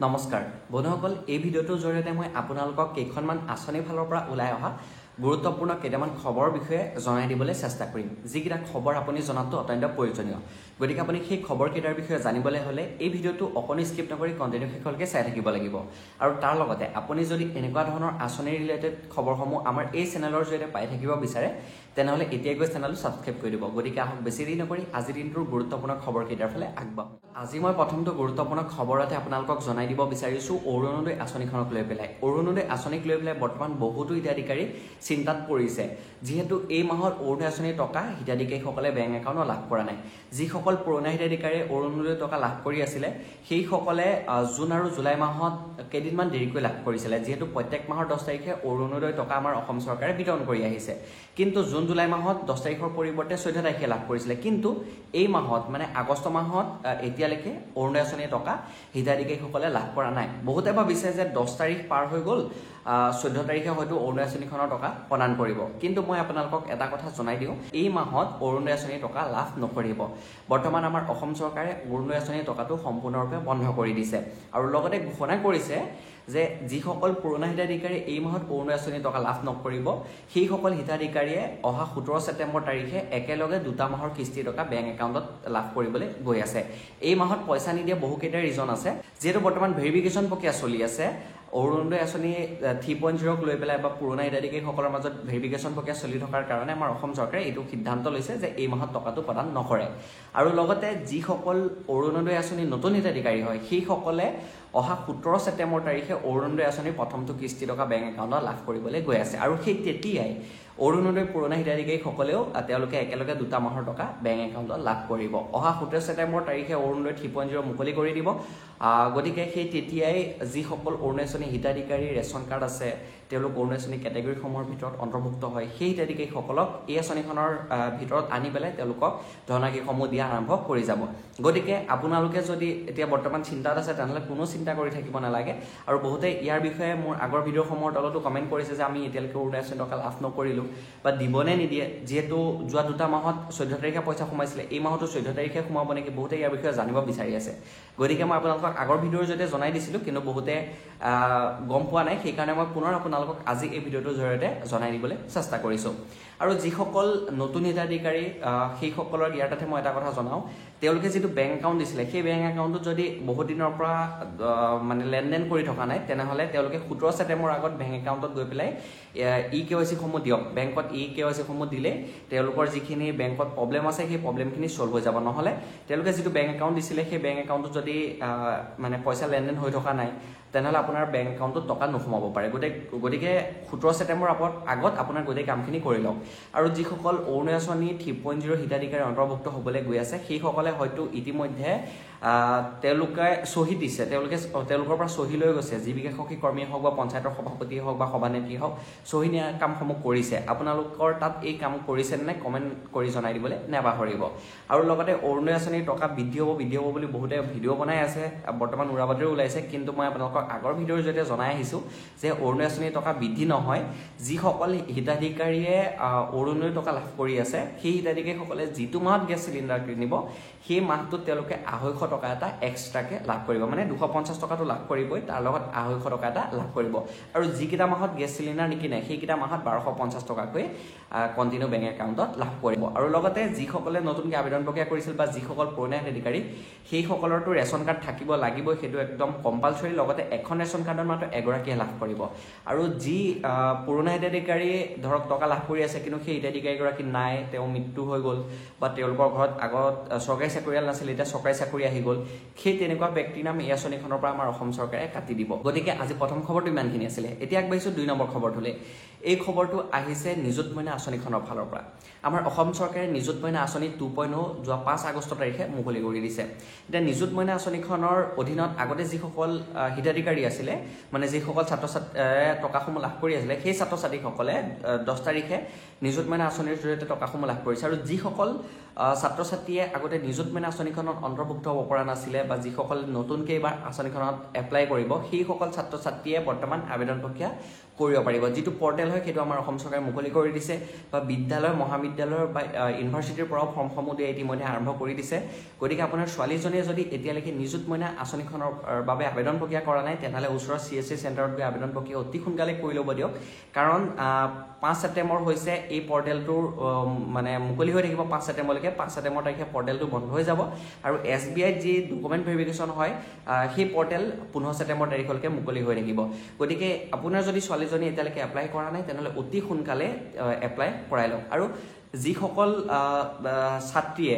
নমস্কাৰ বন্ধুসকল এই ভিডিঅ'টোৰ জৰিয়তে মই আপোনালোকক কেইখনমান আঁচনিৰ ফালৰ পৰা ওলাই অহা গুৰুত্বপূৰ্ণ কেইটামান খবৰ বিষয়ে জনাই দিবলৈ চেষ্টা কৰিম যিকেইটা খবৰ আপুনি জনাটো অত্যন্ত প্ৰয়োজনীয় গতিকে আপুনি সেই খবৰ কেইটাৰ বিষয়ে জানিবলৈ হ'লে এই ভিডিঅ'টো অকণি স্কিপ নকৰি কণ্টিনিউ শেষলৈকে চাই থাকিব লাগিব আৰু তাৰ লগতে আপুনি যদি এনেকুৱা ধৰণৰ আঁচনি ৰিলেটেড খবৰসমূহ আমাৰ এই চেনেলৰ জৰিয়তে পাই থাকিব বিচাৰে তেনেহ'লে এতিয়াই গৈ চেনেলটো ছাবস্ক্ৰাইব কৰি দিব গতিকে আহক বেছি দেৰি নকৰি আজিৰ দিনটোৰ গুৰুত্বপূৰ্ণ খবৰ কেইটাৰ ফালে আগবাঢ়ো আজি মই প্ৰথমটো গুৰুত্বপূৰ্ণ খবৰতে আপোনালোকক জনাই দিব বিচাৰিছোঁ অৰুণোদয় আঁচনিখনক লৈ পেলাই অৰুণোদয় আঁচনিক লৈ পেলাই বৰ্তমান বহুতো হিতাধিকাৰী চিন্তাত পৰিছে যিহেতু এই মাহত অৰুণোদয় আঁচনিৰ টকা হিতাধিকাৰীসকলে বেংক একাউণ্টত লাভ কৰা নাই যিসকল পুৰণা হিতাধিকাৰীয়ে অৰুণোদয় টকা লাভ কৰি আছিলে সেইসকলে জুন আৰু জুলাই মাহত কেইদিনমান দেৰিকৈ লাভ কৰিছিলে যিহেতু প্ৰত্যেক মাহৰ 10 তাৰিখে অৰুণোদয় টকা আমাৰ অসম চৰকাৰে বিতৰণ কৰি আহিছে কিন্তু জুন জুলাই মাহত 10 তাৰিখৰ পৰিৱৰ্তে 14 তাৰিখে লাভ কৰিছিলে কিন্তু এই মাহত মানে আগষ্ট মাহত এতিয়ালৈকে অৰুণোদয় আঁচনিৰ টকা হিতাধিকাৰীসকলে লাভ কৰা নাই বহুতে ভাবিছে যে 10 তাৰিখ পাৰ হৈ গ'ল 14 তাৰিখে হয়তো অৰুণোদয় আঁচনিখনৰ টকা প্ৰদান কৰিব কিন্তু মই আপোনালোকক এটা কথা জনাই দিওঁ এই মাহত অৰুণোদয় আঁচনিৰ টকা লাভ নকৰিব বৰ্তমান আমাৰ অসম চৰকাৰে অৰুণোদয় আঁচনিৰ টকাটো সম্পূৰ্ণৰূপে বন্ধ কৰি দিছে আৰু লগতে ঘোষণা কৰিছে যে যিসকল পুৰণা হিতাধিকাৰী এই মাহত অৰুণোদয় আঁচনিৰ টকা লাভ নকৰিব সেইসকল হিতাধিকাৰীয়ে অহা 17 ছেপ্টেম্বৰ তাৰিখে একেলগে দুটা মাহৰ কিস্তিৰ টকা বেংক একাউণ্টত লাভ কৰিবলৈ গৈ আছে এই মাহত পইচা নিদিয়া বহুকেইটা ৰিজন আছে যিহেতু বৰ্তমান ভেৰিফিকেশ্যন প্ৰক্ৰিয়া চলি আছে অৰুণোদয় আঁচনি 3.0ক লৈ পেলাই বা পুৰণা হিতাধিকাৰীসকলৰ মাজত ভেৰিফিকেশ্যন প্ৰক্ৰিয়া চলি থকাৰ কাৰণে আমাৰ অসম চৰকাৰে এইটো সিদ্ধান্ত লৈছে যে এই মাহত টকাটো প্ৰদান নকৰে আৰু লগতে যিসকল অৰুণোদয় আঁচনি নতুন হিতাধিকাৰী হয় সেইসকলে অহা 17 ছেপ্টেম্বৰ তাৰিখে অৰুণোদয় আঁচনিৰ প্ৰথমটো কিস্তি টকা বেংক একাউণ্টত লাভ কৰিবলৈ গৈ আছে আৰু সেই তেতিয়াই অৰুণোদয় পুৰণা হিতাধিকাৰীসকলেও তেওঁলোকে একেলগে দুটা মাহৰ টকা বেংক একাউণ্টত লাভ কৰিব অহা 17 ছেপ্টেম্বৰ তাৰিখে অৰুণোদয় 3.0 মুকলি কৰি দিব গতিকে সেই তেতিয়াই যিসকল অৰুণোদয় আঁচনি হিতাধিকাৰী ৰেচন কাৰ্ড আছে তেওঁলোক অৰুণোদয় আঁচনি কেটেগৰীসমূহৰ ভিতৰত অন্তৰ্ভুক্ত হয় সেই হিতাধিকাৰীসকলক এই আঁচনিখনৰ ভিতৰত আনি পেলাই তেওঁলোকক ধনাৰাশিসমূহ দিয়া আৰম্ভ কৰি যাব গতিকে আপোনালোকে যদি এতিয়া বৰ্তমান চিন্তাত আছে তেনেহ'লে কোনো চিন্তা কৰি থাকিব নালাগে আৰু বহুতে ইয়াৰ বিষয়ে মোৰ আগৰ ভিডিঅ'সমূহৰ তলতো কমেণ্ট কৰিছে যে আমি এতিয়ালৈকে অৰুণোদয় আঁচনি টকা লাভ নকৰিলোঁ বা দিবনে নিদিয়ে যিহেতু যোৱা দুটা মাহত 14 তাৰিখে পইচা সোমাইছিলে এই মাহতো 14 তাৰিখে সোমাব নেকি বহুতে ইয়াৰ বিষয়ে জানিব বিচাৰি আছে গতিকে মই আপোনালোকক আগৰ ভিডিঅ'ৰ জৰিয়তে জনাই দিছিলোঁ কিন্তু বহুতে গম পোৱা নাই সেইকাৰণে মই পুনৰ আপোনালোকক আজি এই ভিডিঅ'টোৰ জৰিয়তে জনাই দিবলৈ চেষ্টা কৰিছোঁ আৰু যিসকল নতুন হিতাধিকাৰী সেইসকলৰ ইয়াৰ তাতে মই এটা কথা জনাওঁ তেওঁলোকে যিটো বেংক একাউণ্ট দিছিলে সেই বেংক একাউণ্টত যদি বহুত দিনৰ পৰা মানে লেনদেন কৰি থকা নাই তেনেহ'লে তেওঁলোকে 17 ছেপ্টেম্বৰ আগত বেংক একাউণ্টত গৈ পেলাই KYC সমূহ দিয়ক বেংকত KYC সমূহ দিলে তেওঁলোকৰ যিখিনি বেংকত প্ৰব্লেম আছে সেই প্ৰব্লেমখিনি ছল্ভ হৈ যাব নহ'লে তেওঁলোকে যিটো বেংক একাউণ্ট দিছিলে সেই বেংক একাউণ্টত যদি মানে পইচা লেনদেন হৈ থকা নাই তেনেহ'লে আপোনাৰ বেংক একাউণ্টত টকা নোসোমাব পাৰে গতিকে 17 ছেপ্টেম্বৰ আগত আপোনাৰ গোটেই কামখিনি কৰি লওক আৰু যিসকল অৰুণোদয় আঁচনি 3.0 হিতাধিকাৰী অন্তৰ্ভুক্ত হ'বলৈ গৈ আছে সেইসকলে হয়তো ইতিমধ্যে তেওঁলোকে চহী দিছে তেওঁলোকৰ পৰা চহী লৈ গৈছে জীৱিকা সখী কৰ্মীয়ে হওক বা পঞ্চায়তৰ সভাপতিয়ে হওক বা সভানেত্ৰীয়ে হওক চহী নিয়া কামসমূহ কৰিছে আপোনালোকৰ তাত এই কাম কৰিছে নে কমেণ্ট কৰি জনাই দিবলৈ নাপাহৰিব আৰু লগতে অৰুণোদয় আঁচনিৰ টকা বৃদ্ধি হ'ব বুলি বহুতে ভিডিঅ' বনাই আছে বৰ্তমান উৰাবাতৰি ওলাইছে কিন্তু মই আপোনালোকক আগৰ ভিডিঅ'ৰ জৰিয়তে জনাই আহিছোঁ যে অৰুণোদয় আঁচনিৰ টকা বৃদ্ধি নহয় যিসকল হিতাধিকাৰীয়ে অৰুণোদয় টকা লাভ কৰি আছে সেই হিতাধিকাৰীসকলে যিটো মাহত গেছ চিলিণ্ডাৰ কিনিব সেই মাহটোত তেওঁলোকে 250 টকা এটা এক্সট্ৰাকে লাভ কৰিব মানে 250 টকাটো লাভ কৰিবই তাৰ লগত 250 টকা এটা লাভ কৰিব আৰু যিকেইটা মাহত গেছ চিলিণ্ডাৰ নিকিনে সেইকেইটা মাহত 1250 টকাকৈ কণ্টিনিউ বেংক একাউণ্টত লাভ কৰিব আৰু লগতে যিসকলে নতুনকৈ আবেদন প্ৰক্ৰিয়া কৰিছিল বা যিসকল পুৰণা হিতাধিকাৰী সেইসকলৰতো ৰেচন কাৰ্ড থাকিব লাগিবই সেইটো একদম কম্পালচৰি লগতে এখন ৰেচন কাৰ্ডত মাত্ৰ এগৰাকীয়ে লাভ কৰিব আৰু যি পুৰণা হিতাধিকাৰীয়ে ধৰক টকা লাভ কৰি আছে কিন্তু সেই হিতাধিকাৰীগৰাকী নাই তেওঁ মৃত্যু হৈ গ'ল বা তেওঁলোকৰ ঘৰত আগত চৰকাৰী চাকৰিয়াল নাছিল এতিয়া চৰকাৰী চাকৰি আহি গ'ল সেই তেনেকুৱা ব্যক্তিৰ নাম এই আঁচনিখনৰ পৰা আমাৰ অসম চৰকাৰে কাটি দিব গতিকে আজি প্ৰথম খবৰটো ইমানখিনি আছিলে এতিয়া আগবাঢ়িছোঁ 2 নম্বৰ খবৰটোলৈ এই খবৰটো আহিছে নিযুত মইনা আঁচনিখনৰ ফালৰ পৰা আমাৰ অসম চৰকাৰে নিযুত মইনা আঁচনি 2.0 যোৱা 5 আগষ্ট তাৰিখে মুকলি কৰি দিছে এতিয়া নিযুত মইনা আঁচনিখনৰ অধীনত আগতে যিসকল হিতাধিকাৰী আছিলে মানে যিসকল ছাত্ৰ ছাত্ৰীয়ে টকাসমূহ লাভ কৰি আছিলে সেই ছাত্ৰ ছাত্ৰীসকলে 10 তাৰিখে নিযুত মইনা আঁচনিৰ জৰিয়তে টকাসমূহ লাভ কৰিছে আৰু যিসকল ছাত্ৰ ছাত্ৰীয়ে আগতে নিযুত মইনা আঁচনিখনত অন্তৰ্ভুক্ত হ'ব পৰা নাছিলে বা যিসকল নতুনকৈ এইবাৰ আঁচনিখনত এপ্লাই কৰিব সেইসকল ছাত্ৰ ছাত্ৰীয়ে বৰ্তমান আবেদন প্ৰক্ৰিয়া কৰিব পাৰিব যিটো পৰ্টেল হয় সেইটো আমাৰ অসম চৰকাৰে মুকলি কৰি দিছে বা বিদ্যালয় মহাবিদ্যালয় বা ইউনিভাৰ্চিটিৰ পৰাও ফৰ্মসমূহ দিয়া ইতিমধ্যে আৰম্ভ কৰি দিছে গতিকে আপোনাৰ ছোৱালীজনীয়ে যদি এতিয়ালৈকে নিযুত মইনা আঁচনিখনৰ বাবে আবেদন প্ৰক্ৰিয়া কৰা নাই তেনেহ'লে ওচৰৰ CSC চেণ্টাৰত গৈ আবেদন প্ৰক্ৰিয়া অতি সোনকালে কৰি ল'ব দিয়ক কাৰণ 5 ছেপ্টেম্বৰ হৈছে এই পৰ্টেলটোৰ মানে মুকলি হৈ থাকিব 5 ছেপ্টেম্বৰলৈকে 5 ছেপ্টেম্বৰ তাৰিখে পৰ্টেলটো বন্ধ হৈ যাব আৰু SBI যি ডকুমেণ্ট ভেৰিফিকেশ্যন হয় সেই পৰ্টেল 15 ছেপ্টেম্বৰ তাৰিখলৈকে মুকলি হৈ থাকিব গতিকে আপোনাৰ যদি ছোৱালীজনী এতিয়ালৈকে এপ্লাই কৰা নাই তেনেহ'লে অতি সোনকালে এপ্লাই কৰাই লওক আৰু যিসকল ছাত্ৰীয়ে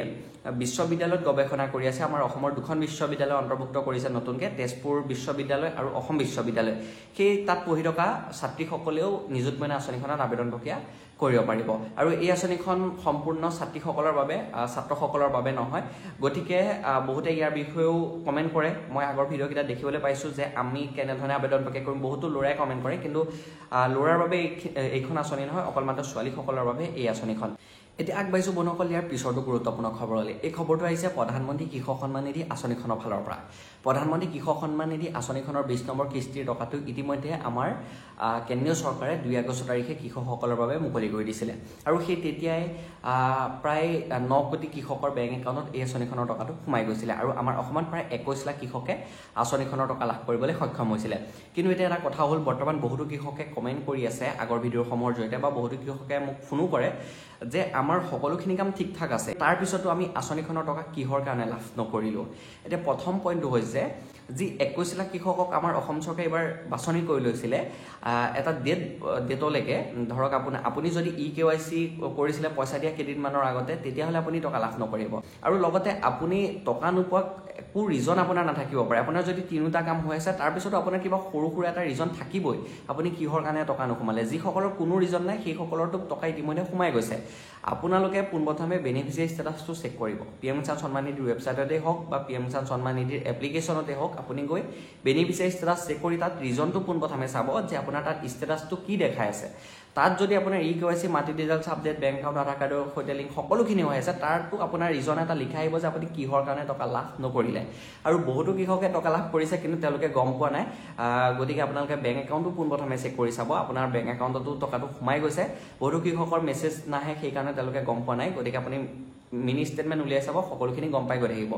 বিশ্ববিদ্যালয়ত গৱেষণা কৰি আছে আমাৰ অসমৰ দুখন বিশ্ববিদ্যালয় অন্তৰ্ভুক্ত কৰিছে নতুনকৈ তেজপুৰ বিশ্ববিদ্যালয় আৰু অসম বিশ্ববিদ্যালয় সেই তাত পঢ়ি থকা ছাত্ৰীসকলেও নিযুত মইনা আঁচনিখনত আবেদন প্ৰক্ৰিয়া কৰিব পাৰিব আৰু এই আঁচনিখন সম্পূৰ্ণ ছাত্ৰীসকলৰ বাবে ছাত্ৰসকলৰ বাবে নহয় গতিকে বহুতে ইয়াৰ বিষয়েও কমেণ্ট কৰে মই আগৰ ভিডিঅ'কেইটা দেখিবলৈ পাইছোঁ যে আমি কেনেধৰণে আবেদন প্ৰক্ৰিয়া কৰিম বহুতো ল'ৰাই কমেণ্ট কৰে কিন্তু ল'ৰাৰ বাবে এইখন আঁচনি নহয় অকল মাত্ৰ ছোৱালীসকলৰ বাবে এই আঁচনিখন এতিয়া আগবাঢ়িছোঁ বন্ধুসকল ইয়াৰ পিছতো গুৰুত্বপূৰ্ণ খবৰলৈ এই খবৰটো আহিছে প্ৰধানমন্ত্ৰী কৃষক সন্মান নিধি আঁচনিখনৰ ফালৰ পৰা প্ৰধানমন্ত্ৰী কৃষক সন্মান নিধি আঁচনিখনৰ 20 নম্বৰ কিস্তিৰ টকাটো ইতিমধ্যে আমাৰ কেন্দ্ৰীয় চৰকাৰে 2 আগষ্ট তাৰিখে কৃষকসকলৰ বাবে মুকলি কৰি দিছিলে আৰু সেই তেতিয়াই প্ৰায় 9 কোটি কৃষকৰ বেংক একাউণ্টত এই আঁচনিখনৰ টকাটো সোমাই গৈছিলে আৰু আমাৰ অসমত প্ৰায় 21 লাখ কৃষকে আঁচনিখনৰ টকা লাভ কৰিবলৈ সক্ষম হৈছিলে কিন্তু এতিয়া এটা কথা হ'ল বৰ্তমান বহুতো কৃষকে কমেণ্ট কৰি আছে আগৰ ভিডিঅ'সমূহৰ জৰিয়তে বা বহুতো কৃষকে মোক ফোনো কৰে যে আমাৰ সকলোখিনি কাম ঠিক ঠাক আছে তাৰ পিছতো আমি আঁচনিখনৰ টকা কিহৰ কাৰণে লাভ নকৰিলোঁ এতিয়া প্ৰথম পইণ্টটো হৈছে যি 21 লাখ কৃষকক আমাৰ অসম চৰকাৰে এবাৰ বাছনি কৰি লৈছিলে এটা ডেটলৈকে ধৰক আপুনি যদি EKYC কৰিছিলে পইচা দিয়া কেইদিনমানৰ আগতে তেতিয়াহ'লে আপুনি টকা লাভ নকৰিব আৰু লগতে আপুনি টকা নোপোৱা একো ৰিজন আপোনাৰ নাথাকিব পাৰে আপোনাৰ যদি তিনিটা কাম হৈ আছে তাৰপিছতো আপোনাৰ কিবা সৰু সুৰা এটা ৰিজন থাকিবই আপুনি কিহৰ কাৰণে টকা নোসোমালে যিসকলৰ কোনো ৰিজন নাই সেইসকলৰতো টকা ইতিমধ্যে সোমাই গৈছে আপোনালোকে পোনপ্ৰথমে বেনিফিচিয়াৰী ষ্টেটাছটো চেক কৰিব PM কিষাণ সন্মান নিধিৰ ৱেবছাইটতে হওক বা PM কিষাণ সন্মান নিধিৰ এপ্লিকেশ্যনতে হওক আপুনি গৈ বেনিফিচিয়াৰী ষ্টেটাছ চেক কৰি তাত ৰিজনটো পোনপ্ৰথমে চাব যে আপোনাৰ তাত ষ্টেটাছটো কি দেখাই আছে তাত যদি আপোনাৰ EKYC মাটি ডিটেইলছ আপডেট বেংক একাউণ্ট আধাৰ কাৰ্ডৰ সৈতে লিংক সকলোখিনি হৈ আছে তাৰতো আপোনাৰ ৰিজন এটা লিখা আহিব যে আপুনি কিহৰ কাৰণে টকা লাভ নকৰিলে আৰু বহুতো কৃষকে টকা লাভ কৰিছে কিন্তু তেওঁলোকে গম পোৱা নাই গতিকে আপোনালোকে বেংক একাউণ্টটো পোনপ্ৰথমে চেক কৰি চাব আপোনাৰ বেংক একাউণ্টতো টকাটো সোমাই গৈছে বহুতো কৃষকৰ মেছেজ নাহে সেইকাৰণে তেওঁলোকে গম পোৱা নাই গতিকে আপুনি মিনি ষ্টেটমেণ্ট উলিয়াই চাব সকলোখিনি গম পাই গৈ থাকিব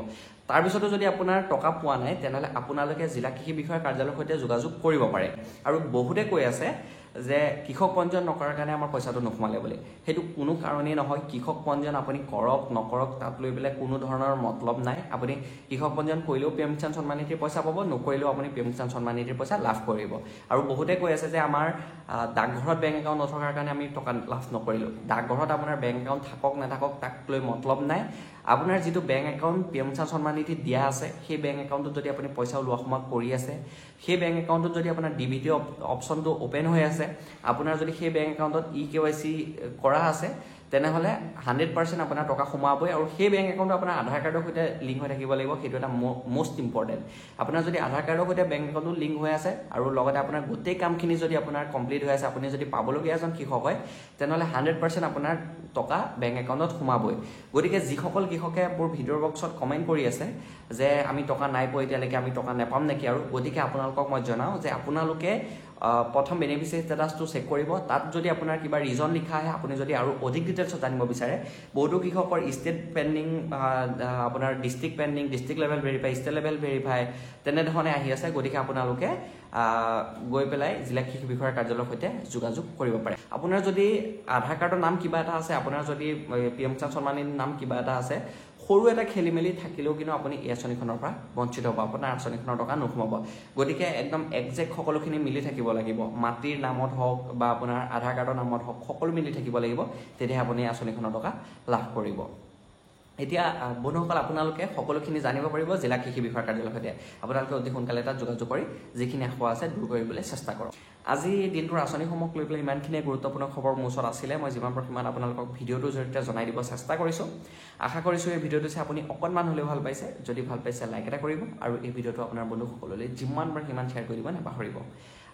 তাৰপিছতো যদি আপোনাৰ টকা পোৱা নাই তেনেহ'লে আপোনালোকে জিলা কৃষি বিষয়া কাৰ্যালয়ৰ সৈতে যোগাযোগ কৰিব পাৰে আৰু বহুতে কৈ আছে যে কৃষক পঞ্জীয়ন নকৰাৰ কাৰণে আমাৰ পইচাটো নোসোমালে বুলি সেইটো কোনো কাৰণেই নহয় কৃষক পঞ্জীয়ন আপুনি কৰক নকৰক তাত লৈ পেলাই কোনো ধৰণৰ মতলব নাই আপুনি কৃষক পঞ্জীয়ন কৰিলেও PM কিষাণ সন্মান নিধিৰ পইচা পাব নকৰিলেও আপুনি PM কিষাণ সন্মান নিধিৰ পইচা লাভ কৰিব আৰু বহুতে কৈ আছে যে আমাৰ ডাকঘৰত বেংক একাউণ্ট নথকাৰ কাৰণে আমি টকা লাভ নকৰিলোঁ ডাকঘৰত আপোনাৰ বেংক একাউণ্ট থাকক নাথাকক তাক লৈ মতলব নাই আপোনাৰ যিটো বেংক একাউণ্ট PM কিষাণ সন্মান নিধিত দিয়া আছে সেই বেংক একাউণ্টত যদি আপুনি পইচা ওলোৱা সময় কৰি আছে সেই বেংক একাউণ্টত যদি আপোনাৰ DBT অপশ্যনটো অ'পেন হৈ আছে আপোনাৰ যদি সেই বেংক একাউণ্টত EKYC কৰা আছে তেনেহ'লে 100% আপোনাৰ টকা সোমাবই আৰু সেই বেংক একাউণ্টটো আপোনাৰ আধাৰ কাৰ্ডৰ সৈতে লিংক হৈ থাকিব লাগিব সেইটো এটা মষ্ট ইম্পৰ্টেণ্ট আপোনাৰ যদি আধাৰ কাৰ্ডৰ সৈতে বেংক একাউণ্টটো লিংক হৈ আছে আৰু লগতে আপোনাৰ গোটেই কামখিনি যদি আপোনাৰ কমপ্লিট হৈ আছে আপুনি যদি পাবলগীয়া এজন কৃষক হয় তেনেহ'লে 100% আপোনাৰ টকা বেংক একাউণ্টত সোমাবই গতিকে যিসকল কৃষকে মোৰ ভিডিঅ'ৰ বক্সত কমেণ্ট কৰি আছে যে আমি টকা নাই পোৱা এতিয়ালৈকে আমি টকা নাপাম নেকি আৰু গতিকে আপোনালোকক মই জনাওঁ যে আপোনালোকে প্ৰথম বেনিফিচিয়াৰী ষ্টেটাছটো চেক কৰিব তাত যদি আপোনাৰ কিবা ৰিজন লিখা আহে আপুনি যদি আৰু অধিক ডিটেইলছত জানিব বিচাৰে বহুতো কৃষকৰ ষ্টেট পেণ্ডিং আপোনাৰ district pending district level verify state level verify তেনেধৰণে আহি আছে গতিকে আপোনালোকে গৈ পেলাই জিলা কৃষি বিষয়াৰ কাৰ্যালয়ৰ সৈতে যোগাযোগ কৰিব পাৰে আপোনাৰ যদি আধাৰ কাৰ্ডৰ নাম কিবা এটা আছে আপোনাৰ যদি PM কিষাণ সন্মান নিধিৰ নাম কিবা এটা আছে সৰু এটা খেলি মেলি থাকিলেও কিন্তু আপুনি এই আঁচনিখনৰ পৰা বঞ্চিত হ'ব আপোনাৰ আঁচনিখনৰ টকা নোসোমাব গতিকে একদম একজেক্ট সকলোখিনি মিলি থাকিব লাগিব মাটিৰ নামত হওক বা আপোনাৰ আধাৰ কাৰ্ডৰ নামত হওক সকলো মিলি থাকিব লাগিব তেতিয়াহে আপুনি আঁচনিখনৰ টকা লাভ কৰিব এতিয়া বন্ধুসকল আপোনালোকে সকলোখিনি জানিব পাৰিব জিলা কৃষি বিষয়াৰ কাৰ্যালয়ৰ সৈতে আপোনালোকে অতি সোনকালে তাত যোগাযোগ কৰি যিখিনি আশা আছে দূৰ কৰিবলৈ চেষ্টা কৰক আজি দিনটোৰ আঁচনিসমূহক লৈ পেলাই ইমানখিনি গুৰুত্বপূৰ্ণ খবৰ মোৰ ওচৰত আছিলে মই যিমান পাৰোঁ সিমান আপোনালোকক ভিডিঅ'টোৰ জৰিয়তে জনাই দিব চেষ্টা কৰিছোঁ আশা কৰিছোঁ এই ভিডিঅ'টো চাই আপুনি অকণমান হ'লেও ভাল পাইছে যদি ভাল পাইছে লাইক এটা কৰিব আৰু এই ভিডিঅ'টো আপোনাৰ বন্ধুসকললৈ যিমান পাৰে সিমান শ্বেয়াৰ কৰি দিব নাপাহৰিব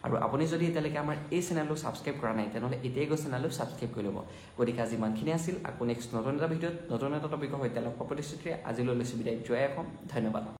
আৰু আপুনি যদি এতিয়ালৈকে আমাৰ এই চেনেলটো ছাবস্ক্ৰাইব কৰা নাই তেনেহ'লে এতিয়াই গৈ চেনেলটো ছাবস্ক্ৰাইব কৰি ল'ব গতিকে আজি ইমানখিনি আছিল আকৌ নেক্সট নতুন এটা ভিডিঅ'ত নতুন এটা টপিকৰ সৈতে লগ পোৱাৰ প্ৰতিশ্ৰুতিৰে আজিলৈ লৈছোঁ বিদায় জয় অসম ধন্যবাদ